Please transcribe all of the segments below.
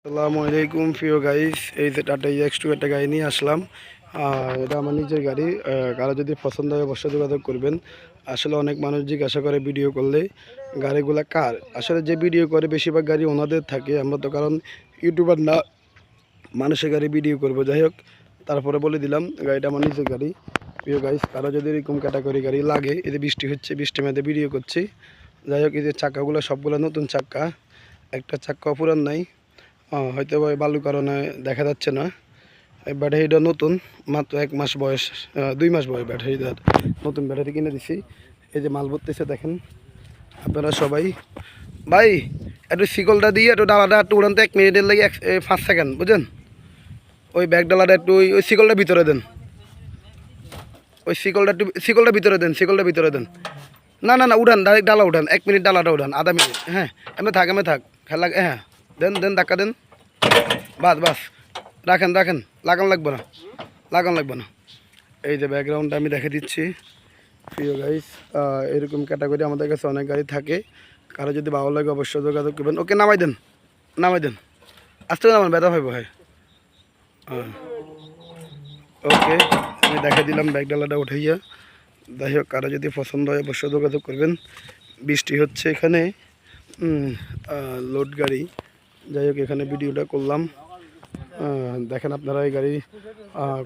আসসালামু আলাইকুম প্রিয় গাইস, এই যে টাটা EX2 একটা গাড়ি নিয়ে আসলাম। এটা আমার নিজের গাড়ি। কারো যদি পছন্দ হয় অবশ্যই যোগাযোগ করবেন। আসলে অনেক মানুষ জিজ্ঞাসা করে ভিডিও করলে গাড়িগুলা কার। আসলে যে ভিডিও করে বেশিরভাগ গাড়ি ওনাদের থাকে। আমরা তো কারণ ইউটিউবার না, মানুষের গাড়ি ভিডিও করবো। যাই হোক, তারপরে বলে দিলাম গাড়িটা আমার নিজের গাড়ি। প্রিয় গাইস, কারো যদি এরকম ক্যাটাগরি গাড়ি লাগে, এই যে বৃষ্টি হচ্ছে, বৃষ্টির মধ্যে ভিডিও করছি। যাই হোক, এই যে চাক্কাগুলো সবগুলো নতুন চাক্কা, একটা চাক্কা পুরান নাই। হয়তো ওই বালুর কারণে দেখা যাচ্ছে না। এই ব্যাটারিটা নতুন, মাত্র 1 মাস বয়স, 2 মাস বয়স ব্যাটারিটার। নতুন ব্যাটারি কিনে দিছি। এই যে মাল ভরতেছে দেখেন আপনারা সবাই। ভাই, একটু শিকলটা দিয়ে একটু ডালাটা একটু উড়ানতে 1 মিনিটের লাগে 5 সেকেন্ড, বুঝলেন? ওই ব্যাগ ডালাটা একটু ওই শিকলটা ভিতরে দেন। ওই শিকলটা ভিতরে দেন, শিকলটা ভিতরে দেন। না না না, উঠান, ডাইরেক্ট ডালা উঠান। 1 মিনিট ডালাটা উঠান, আধা মিনিট। হ্যাঁ, এমনি থাক খেলা। হ্যাঁ, দেন দেন, ধাক্কা দেন। বাস রাখেন, লাগান লাগবে না। এই যে ব্যাকগ্রাউন্ডটা আমি দেখে দিচ্ছি। প্রিয় গাইস, এরকম ক্যাটাগরি আমাদের কাছে অনেক গাড়ি থাকে। কারো যদি ভালো লাগে অবশ্যই যোগাযোগ করবেন। ওকে, নামাই দেন। আস্তে করে আমার ব্যথা হইব। হ্যাঁ, ওকে, আমি দেখে দিলাম ব্যাগ ডালাটা উঠাইয়া। যাই হোক, কারো যদি পছন্দ হয় অবশ্যই যোগাযোগ করবেন। বৃষ্টি হচ্ছে এখানে, লোড গাড়ি। যাই হোক, এখানে ভিডিওটা করলাম। দেখেন আপনারা, এই গাড়ি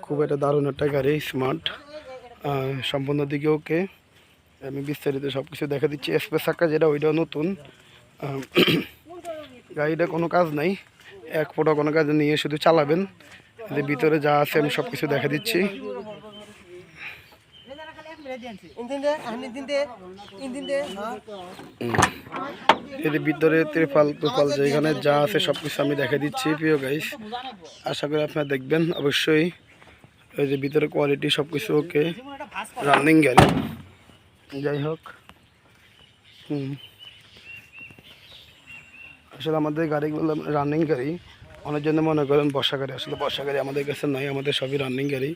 খুব একটা দারুণ একটা গাড়ি, স্মার্ট, সম্পূর্ণ দিকে ওকে। আমি বিস্তারিত সব কিছু দেখা দিচ্ছি। এক্সপ্রেস চাক্কা যেটা, ওইটাও নতুন। গাড়িটা কোনো কাজ নাই, এক ফোঁটা কোনো কাজ নিয়ে শুধু চালাবেন। যে ভিতরে যা আছে আমি সব কিছু দেখা দিচ্ছি। এর ভিতরে ত্রিপাল যেখানে যা আছে সব কিছু আমি দেখা দিচ্ছি। প্রিয় গাইস, আশা করি আপনারা দেখবেন অবশ্যই। এই যে ভিতরে কোয়ালিটি সব কিছু ওকে, রানিং গাড়ি। যাই হোক, আসলে আমাদের গাড়িগুলো রানিং গাড়ি। অনেক জন্য মনে করেন বর্ষা গাড়ি, আসলে বর্ষা গাড়ি আমাদের কাছে নয়, আমাদের সবই রানিং গাড়ি।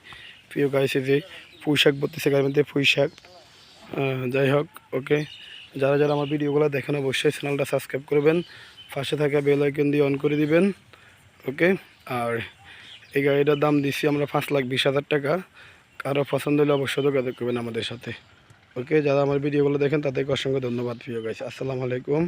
প্রিয় গাইস, যে পুঁইশাক বলতেছে গাড়ির মধ্যে, পুঁইশাক। যাই হোক, ওকে, যারা যারা আমার ভিডিওগুলো দেখেন অবশ্যই চ্যানেলটা সাবস্ক্রাইব করবেন, পাশে থাকা বেল আইকন দিয়ে অন করে দিবেন। ওকে, আর এই গাড়িটার দাম দিচ্ছি আমরা 5,20,000 টাকা। কারো পছন্দ হলে অবশ্যই যোগাযোগ করবেন আমাদের সাথে। ওকে, যারা আমার ভিডিওগুলো দেখেন তাদেরকে অসংখ্য ধন্যবাদ। প্রিয় গাইস, আসসালামু আলাইকুম।